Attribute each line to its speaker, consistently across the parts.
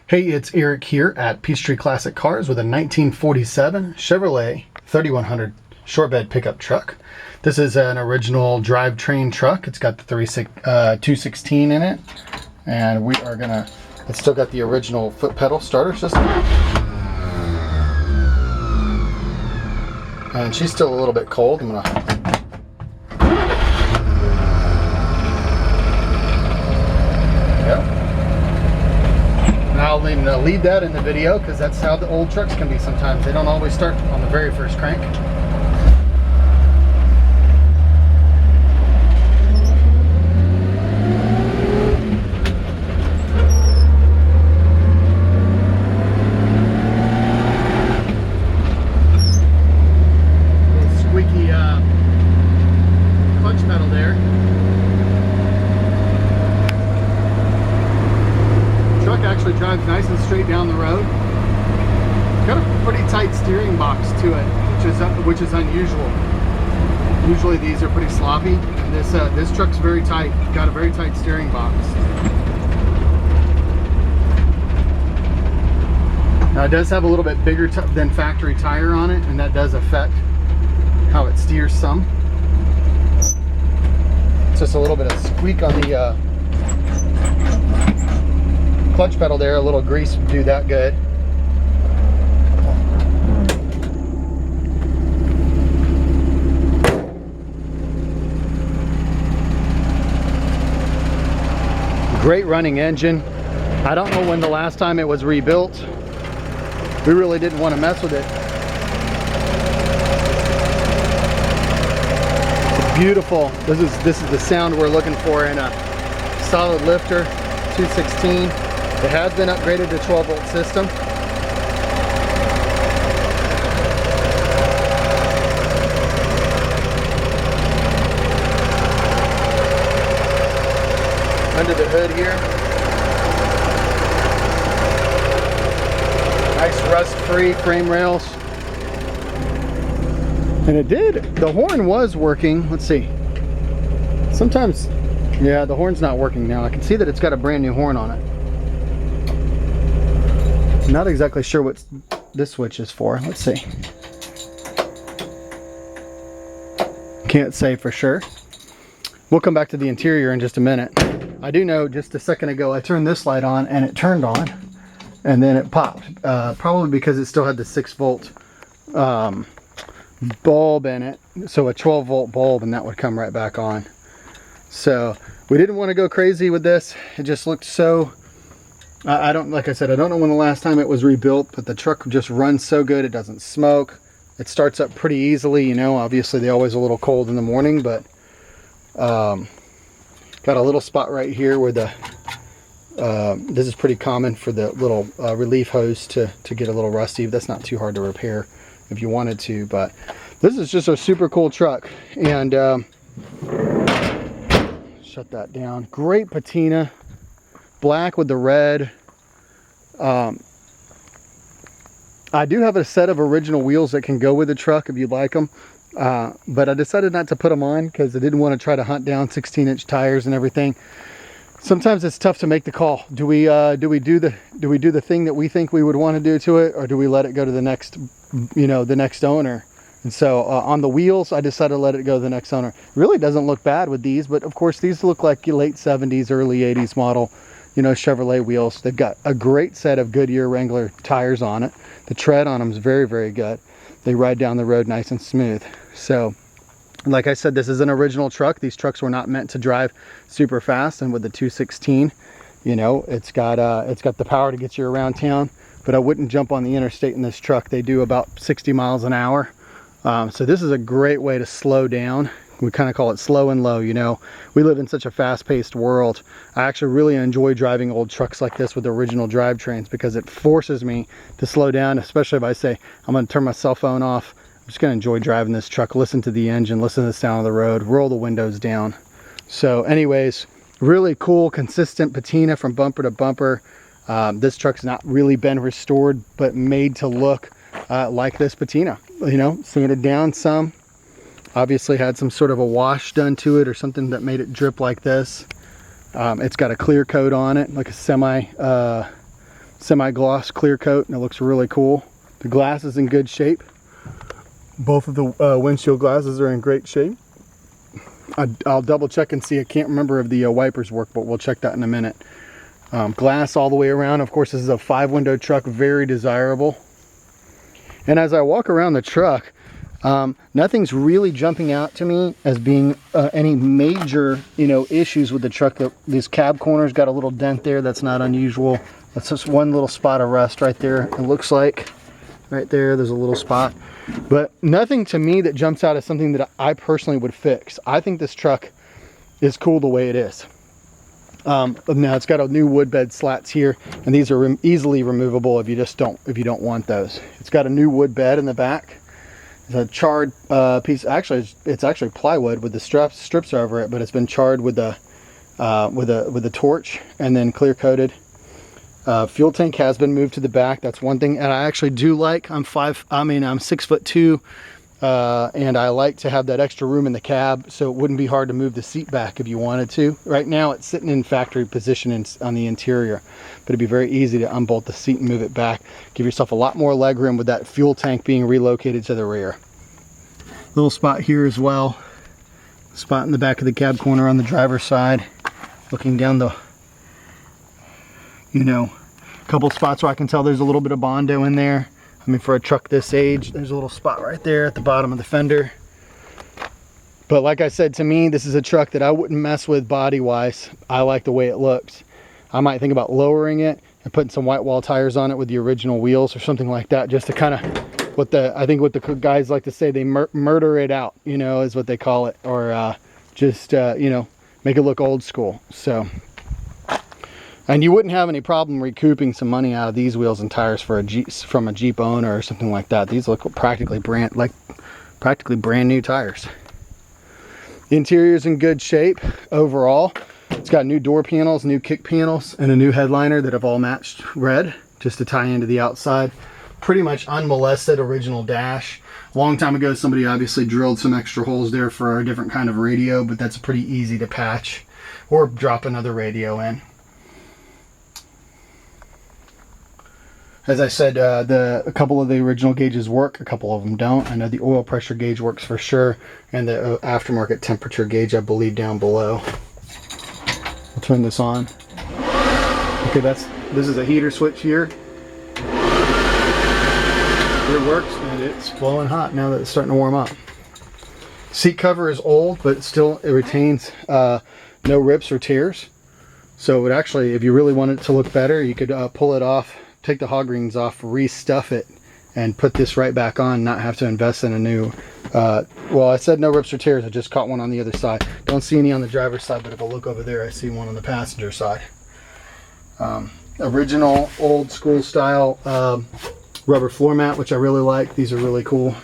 Speaker 1: Hey, it's Eric here at Peachtree Classic Cars with a 1947 Chevrolet 3100 short bed pickup truck. This is an original drivetrain truck. It's got the 216 in it, and we are gonna, it's still got the original foot pedal starter system. And she's still a little bit cold. I'm gonna I'll leave that in the video because that's how the old trucks can be sometimes. They don't always start on the very first crank. Little squeaky clutch pedal there. Actually drives nice and straight down the road. Got a pretty tight steering box to it, which is unusual. Usually these are pretty sloppy, and this truck's very tight. Got a very tight steering box. Now it does have a little bit bigger than factory tire on it, and that does affect how it steers some. It's just a little bit of squeak on the clutch pedal there. A little grease would do that good. Great running engine. I don't know when the last time it was rebuilt. We really didn't want to mess with it. It's beautiful. This is the sound we're looking for in a solid lifter 216. It has been upgraded to 12-volt system. Under the hood here, nice rust-free frame rails. And the horn was working. Let's see. Sometimes, yeah, the horn's not working now. I can see that it's got a brand new horn on it. Not exactly sure what this switch is for. Let's see. Can't say for sure. We'll come back to the interior in just a minute. I do know just a second ago I turned this light on and it turned on and then it popped. Probably because it still had the 6-volt bulb in it. So a 12-volt bulb, and that would come right back on. So we didn't want to go crazy with this. It just looked so... like I said, I don't know when the last time it was rebuilt, but the truck just runs so good. It doesn't smoke. It starts up pretty easily, you know. Obviously, they're always a little cold in the morning, but got a little spot right here where the this is pretty common for the little relief hose to get a little rusty. That's not too hard to repair if you wanted to, but this is just a super cool truck. And shut that down. Great patina. Black with the red. I do have a set of original wheels that can go with the truck if you'd like them, but I decided not to put them on because I didn't want to try to hunt down 16-inch tires and everything. Sometimes it's tough to make the call. Do we do the thing that we think we would want to do to it, or do we let it go to the next, the next owner? And so on the wheels, I decided to let it go to the next owner. It really doesn't look bad with these, but of course these look like late 70s, early 80s model, Chevrolet wheels. They've got a great set of Goodyear Wrangler tires on it. The tread on them is very, very good. They ride down the road nice and smooth. So, like I said, this is an original truck. These trucks were not meant to drive super fast, and with the 216, it's got the power to get you around town. But I wouldn't jump on the interstate in this truck. They do about 60 miles an hour. So this is a great way to slow down. We kind of call it slow and low. We live in such a fast-paced world. I actually really enjoy driving old trucks like this with original drivetrains because it forces me to slow down, especially if I say I'm going to turn my cell phone off. I'm just going to enjoy driving this truck, listen to the engine, listen to the sound of the road, roll the windows down. So anyways, really cool, consistent patina from bumper to bumper. This truck's not really been restored, but made to look like this patina. Sanded down some. Obviously had some sort of a wash done to it or something that made it drip like this. It's got a clear coat on it, like a semi semi-gloss clear coat, and it looks really cool. The glass is in good shape. Both of the windshield glasses are in great shape. I'll double check and see. I can't remember if the wipers work, but we'll check that in a minute. Glass all the way around. Of course, this is a 5-window truck, very desirable. And as I walk around the truck, nothing's really jumping out to me as being any major, issues with the truck. This cab corner's got a little dent there. That's not unusual. That's just one little spot of rust right there. It looks like right there's a little spot, but nothing to me that jumps out as something that I personally would fix. I think this truck is cool the way it is. Now it's got a new wood bed slats here, and these are easily removable if you don't want those. It's got a new wood bed in the back. It's a charred piece. Actually, it's actually plywood with the strips over it, but it's been charred with a torch and then clear coated. Fuel tank has been moved to the back. That's one thing, and I actually do like. I'm 6'2", and I like to have that extra room in the cab, so it wouldn't be hard to move the seat back if you wanted to. Right now, it's sitting in factory position on the interior, but it'd be very easy to unbolt the seat and move it back. Give yourself a lot more leg room with that fuel tank being relocated to the rear. Little spot here as well. Spot in the back of the cab corner on the driver's side, looking down the. A couple spots where I can tell there's a little bit of Bondo in there. I mean, for a truck this age, there's a little spot right there at the bottom of the fender. But like I said, to me, this is a truck that I wouldn't mess with body-wise. I like the way it looks. I might think about lowering it and putting some white wall tires on it with the original wheels or something like that, just to kind of, I think what the guys like to say, they murder it out, is what they call it, or just, make it look old school. So. And you wouldn't have any problem recouping some money out of these wheels and tires for from a Jeep owner or something like that. These look practically brand new tires. The interior's in good shape overall. It's got new door panels, new kick panels, and a new headliner that have all matched red, just to tie into the outside. Pretty much unmolested original dash. A long time ago, somebody obviously drilled some extra holes there for a different kind of radio, but that's pretty easy to patch or drop another radio in. As I said, a couple of the original gauges work, a couple of them don't. I know the oil pressure gauge works for sure, and the aftermarket temperature gauge, I believe, down below. I'll turn this on. Okay, this is a heater switch here. It works, and it's blowing hot now that it's starting to warm up. Seat cover is old, but still it retains no rips or tears. So it actually, if you really want it to look better, you could pull it off, take the hog rings off, restuff it, and put this right back on, not have to invest in a new, well, I said no rips or tears, I just caught one on the other side. Don't see any on the driver's side, but if I look over there, I see one on the passenger side. Original old school style rubber floor mat, which I really like. These are really cool.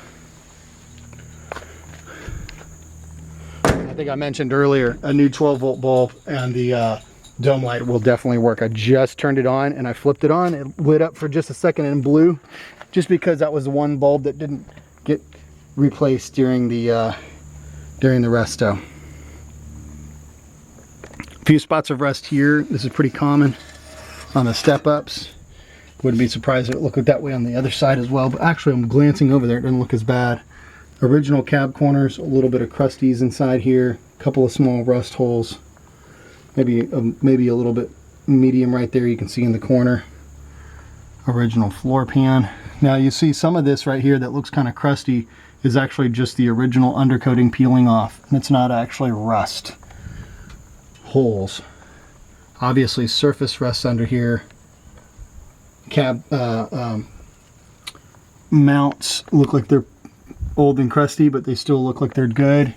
Speaker 1: I think I mentioned earlier, a new 12-volt bulb and the dome light will definitely work. I just turned it on and I flipped it on. It lit up for just a second and blew, just because that was the one bulb that didn't get replaced during the resto. A few spots of rust here. This is pretty common on the step-ups. Wouldn't be surprised if it looked that way on the other side as well, but actually I'm glancing over there, it doesn't look as bad. Original cab corners, a little bit of crusties inside here, a couple of small rust holes. Maybe a little bit medium right there, you can see in the corner. Original floor pan. Now you see some of this right here that looks kind of crusty is actually just the original undercoating peeling off, and it's not actually rust. Holes. Obviously surface rust under here. Cab mounts look like they're old and crusty, but they still look like they're good.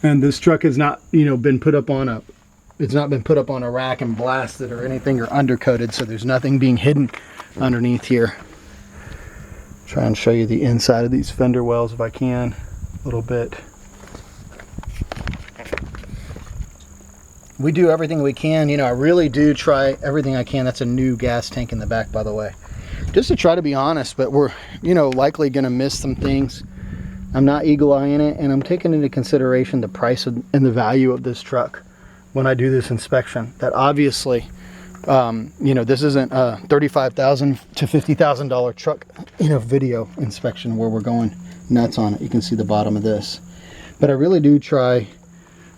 Speaker 1: And this truck has not, been put up on a It's not been put up on a rack and blasted or anything, or undercoated, so there's nothing being hidden underneath here. Try and show you the inside of these Fender Wells if I can, a little bit. We do everything we can, I really do try everything I can. That's a new gas tank in the back, by the way. Just to try to be honest, but we're, likely gonna miss some things. I'm not eagle-eyeing it, and I'm taking into consideration the price and the value of this truck when I do this inspection. That obviously You know, this isn't a $35,000 to $50,000 truck, you know, video inspection where we're going nuts on it. You can see the bottom of this. But I really do try.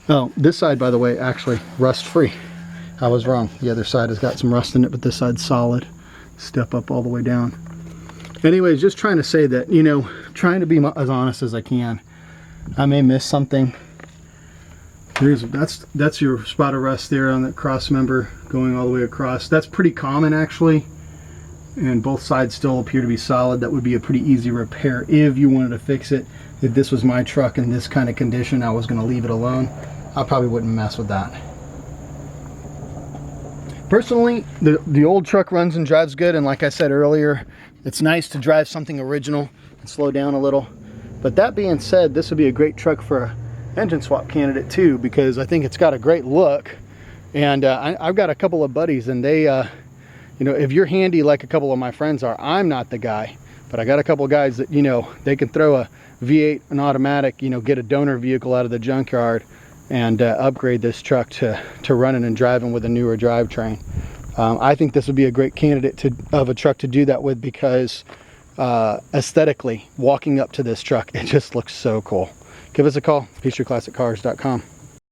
Speaker 1: Oh, this side, by the way, actually rust free. I was wrong. The other side has got some rust in it, but this side's solid. Step up all the way down. Anyways, just trying to say that, you know, trying to be as honest as I can. I may miss something. That's your spot of rust there on the cross member going all the way across. That's pretty common actually, and both sides still appear to be solid. That would be a pretty easy repair if you wanted to fix it. If this was my truck in this kind of condition, I was going to leave it alone. I probably wouldn't mess with that. Personally, the old truck runs and drives good, and like I said earlier, it's nice to drive something original and slow down a little. But that being said, this would be a great truck for an engine swap candidate too, because I think it's got a great look. And I've got a couple of buddies, and they, you know, if you're handy like a couple of my friends are, I'm not the guy, but I got a couple of guys that, you know, they can throw a V8, an automatic, you know, get a donor vehicle out of the junkyard and upgrade this truck to running and driving with a newer drivetrain. I think this would be a great candidate of a truck to do that with, because aesthetically, walking up to this truck, it just looks so cool. Give us a call, peachtreeclassiccars.com.